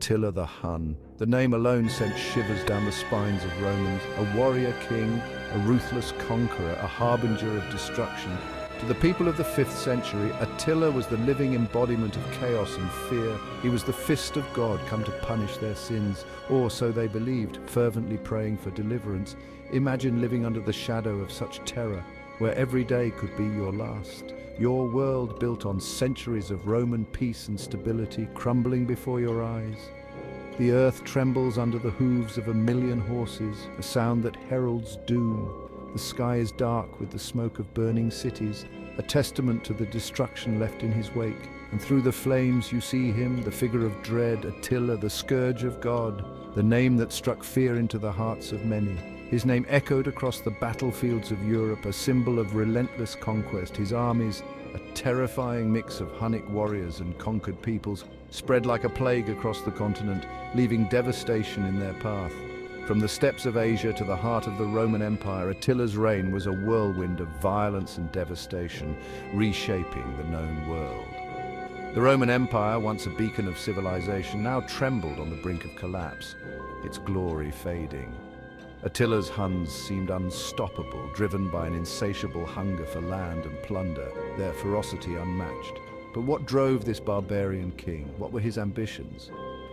Attila the Hun. The name alone sent shivers down the spines of Romans. A warrior king, a ruthless conqueror, a harbinger of destruction. To the people of the 5th century, Attila was the living embodiment of chaos and fear. He was the fist of God come to punish their sins, or so they believed, fervently praying for deliverance. Imagine living under the shadow of such terror, where every day could be your last. Your world built on centuries of Roman peace and stability crumbling before your eyes. The earth trembles under the hooves of 1,000,000 horses, a sound that heralds doom. The sky is dark with the smoke of burning cities, a testament to the destruction left in his wake. And through the flames you see him, the figure of dread, Attila, the scourge of God, the name that struck fear into the hearts of many. His name echoed across the battlefields of Europe, a symbol of relentless conquest. His armies, a terrifying mix of Hunnic warriors and conquered peoples, spread like a plague across the continent, leaving devastation in their path. From the steppes of Asia to the heart of the Roman Empire, Attila's reign was a whirlwind of violence and devastation, reshaping the known world. The Roman Empire, once a beacon of civilization, now trembled on the brink of collapse, its glory fading. Attila's Huns seemed unstoppable, driven by an insatiable hunger for land and plunder, their ferocity unmatched. But what drove this barbarian king? What were his ambitions?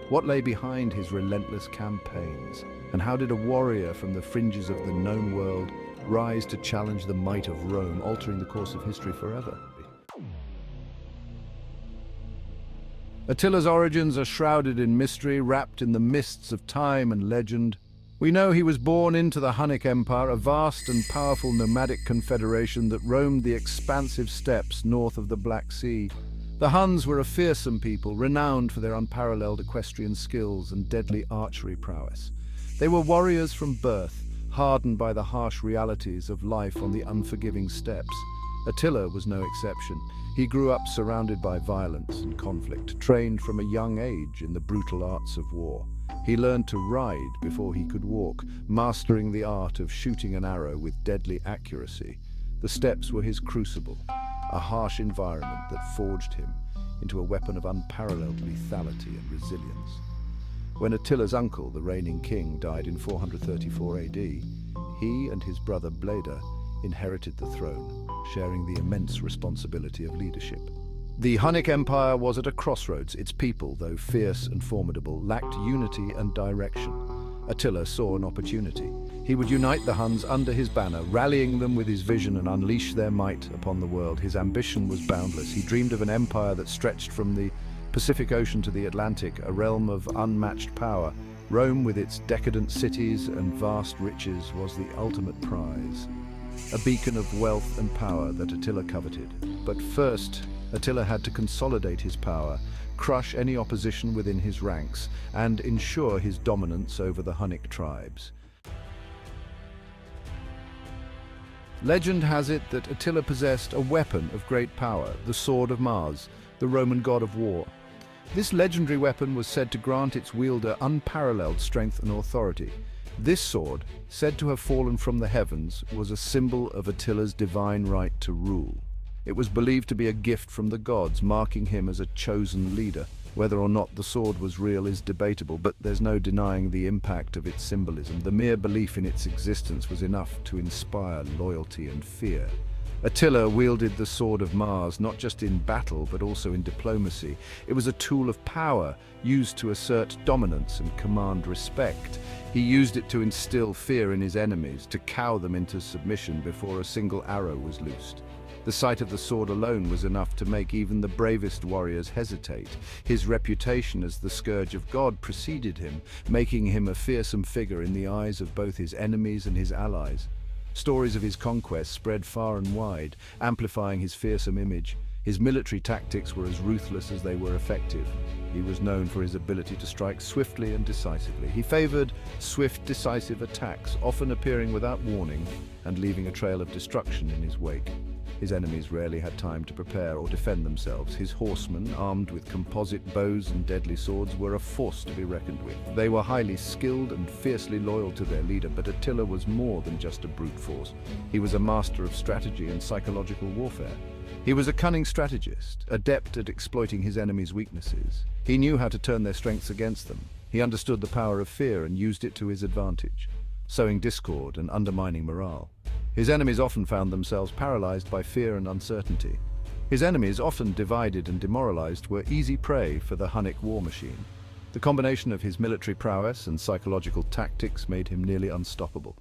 What lay behind his relentless campaigns? And how did a warrior from the fringes of the known world rise to challenge the might of Rome, altering the course of history forever? Attila's origins are shrouded in mystery, wrapped in the mists of time and legend. We know he was born into the Hunnic Empire, a vast and powerful nomadic confederation that roamed the expansive steppes north of the Black Sea. The Huns were a fearsome people, renowned for their unparalleled equestrian skills and deadly archery prowess. They were warriors from birth, hardened by the harsh realities of life on the unforgiving steppes. Attila was no exception. He grew up surrounded by violence and conflict, trained from a young age in the brutal arts of war. He learned to ride before he could walk, mastering the art of shooting an arrow with deadly accuracy. The steppes were his crucible, a harsh environment that forged him into a weapon of unparalleled lethality and resilience. When Attila's uncle, the reigning king, died in 434 AD, he and his brother Bleda inherited the throne, sharing the immense responsibility of leadership. The Hunnic Empire was at a crossroads. Its people, though fierce and formidable, lacked unity and direction. Attila saw an opportunity. He would unite the Huns under his banner, rallying them with his vision and unleash their might upon the world. His ambition was boundless. He dreamed of an empire that stretched from the Pacific Ocean to the Atlantic, a realm of unmatched power. Rome, with its decadent cities and vast riches, was the ultimate prize, a beacon of wealth and power that Attila coveted. But first, Attila had to consolidate his power, crush any opposition within his ranks, and ensure his dominance over the Hunnic tribes. Legend has it that Attila possessed a weapon of great power, the sword of Mars, the Roman god of war. This legendary weapon was said to grant its wielder unparalleled strength and authority. This sword, said to have fallen from the heavens, was a symbol of Attila's divine right to rule. It was believed to be a gift from the gods, marking him as a chosen leader. Whether or not the sword was real is debatable, but there's no denying the impact of its symbolism. The mere belief in its existence was enough to inspire loyalty and fear. Attila wielded the sword of Mars not just in battle, but also in diplomacy. It was a tool of power, used to assert dominance and command respect. He used it to instill fear in his enemies, to cow them into submission before a single arrow was loosed. The sight of the sword alone was enough to make even the bravest warriors hesitate. His reputation as the scourge of God preceded him, making him a fearsome figure in the eyes of both his enemies and his allies. Stories of his conquests spread far and wide, amplifying his fearsome image. His military tactics were as ruthless as they were effective. He was known for his ability to strike swiftly and decisively. He favored swift, decisive attacks, often appearing without warning and leaving a trail of destruction in his wake. His enemies rarely had time to prepare or defend themselves. His horsemen, armed with composite bows and deadly swords, were a force to be reckoned with. They were highly skilled and fiercely loyal to their leader, but Attila was more than just a brute force. He was a master of strategy and psychological warfare. He was a cunning strategist, adept at exploiting his enemies' weaknesses. He knew how to turn their strengths against them. He understood the power of fear and used it to his advantage, sowing discord and undermining morale. His enemies often found themselves paralyzed by fear and uncertainty. His enemies, often divided and demoralized, were easy prey for the Hunnic war machine. The combination of his military prowess and psychological tactics made him nearly unstoppable.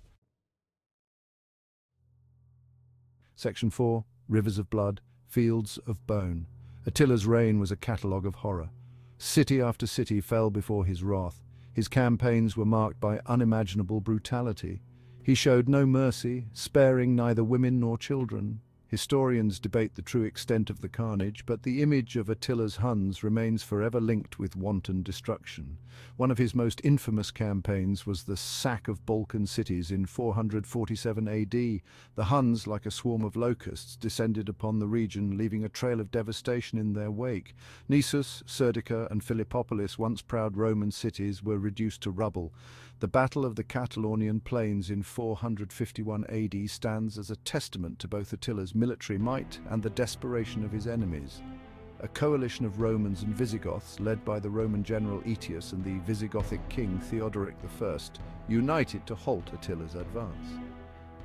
Section 4. Rivers of Blood, Fields of Bone. Attila's reign was a catalogue of horror. City after city fell before his wrath. His campaigns were marked by unimaginable brutality. He showed no mercy, sparing neither women nor children. Historians debate the true extent of the carnage, but the image of Attila's Huns remains forever linked with wanton destruction. One of his most infamous campaigns was the sack of Balkan cities in 447 AD. The Huns, like a swarm of locusts, descended upon the region, leaving a trail of devastation in their wake. Nisus, Serdica, and Philippopolis, once proud Roman cities, were reduced to rubble. The Battle of the Catalonian Plains in 451 AD stands as a testament to both Attila's military might and the desperation of his enemies. A coalition of Romans and Visigoths, led by the Roman general Aetius and the Visigothic king Theodoric I, united to halt Attila's advance.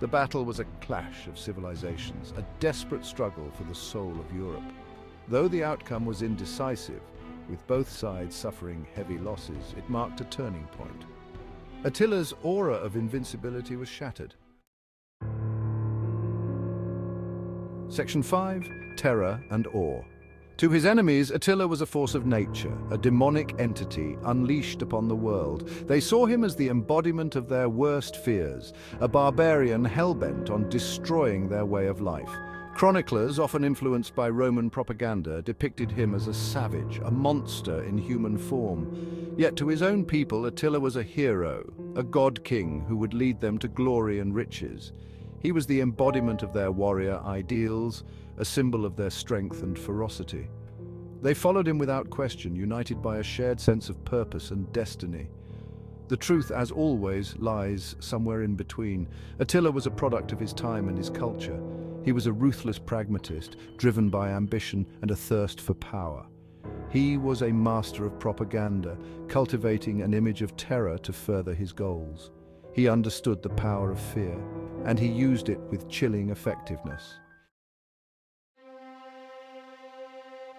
The battle was a clash of civilizations, a desperate struggle for the soul of Europe. Though the outcome was indecisive, with both sides suffering heavy losses, it marked a turning point. Attila's aura of invincibility was shattered. Section 5. Terror and Awe. To his enemies, Attila was a force of nature, a demonic entity unleashed upon the world. They saw him as the embodiment of their worst fears, a barbarian hell-bent on destroying their way of life. Chroniclers, often influenced by Roman propaganda, depicted him as a savage, a monster in human form. Yet to his own people, Attila was a hero, a god-king who would lead them to glory and riches. He was the embodiment of their warrior ideals, a symbol of their strength and ferocity. They followed him without question, united by a shared sense of purpose and destiny. The truth, as always, lies somewhere in between. Attila was a product of his time and his culture. He was a ruthless pragmatist, driven by ambition and a thirst for power. He was a master of propaganda, cultivating an image of terror to further his goals. He understood the power of fear, and he used it with chilling effectiveness.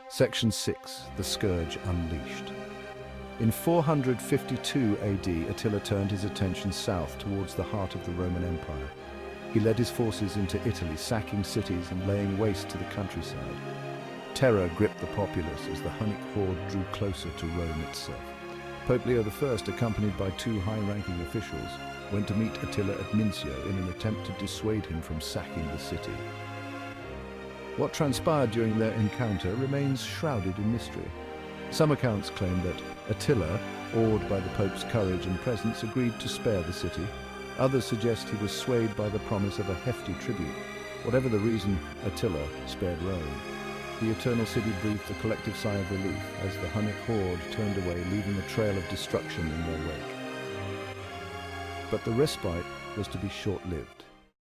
Section 6. The Scourge Unleashed. In 452 AD, Attila turned his attention south towards the heart of the Roman Empire. He led his forces into Italy, sacking cities and laying waste to the countryside. Terror gripped the populace as the Hunnic horde drew closer to Rome itself. Pope Leo I, accompanied by two high-ranking officials, went to meet Attila at Mincio in an attempt to dissuade him from sacking the city. What transpired during their encounter remains shrouded in mystery. Some accounts claim that Attila, awed by the Pope's courage and presence, agreed to spare the city. Others suggest he was swayed by the promise of a hefty tribute. Whatever the reason, Attila spared Rome. The Eternal City breathed a collective sigh of relief as the Hunnic horde turned away, leaving a trail of destruction in their wake. But the respite was to be short-lived.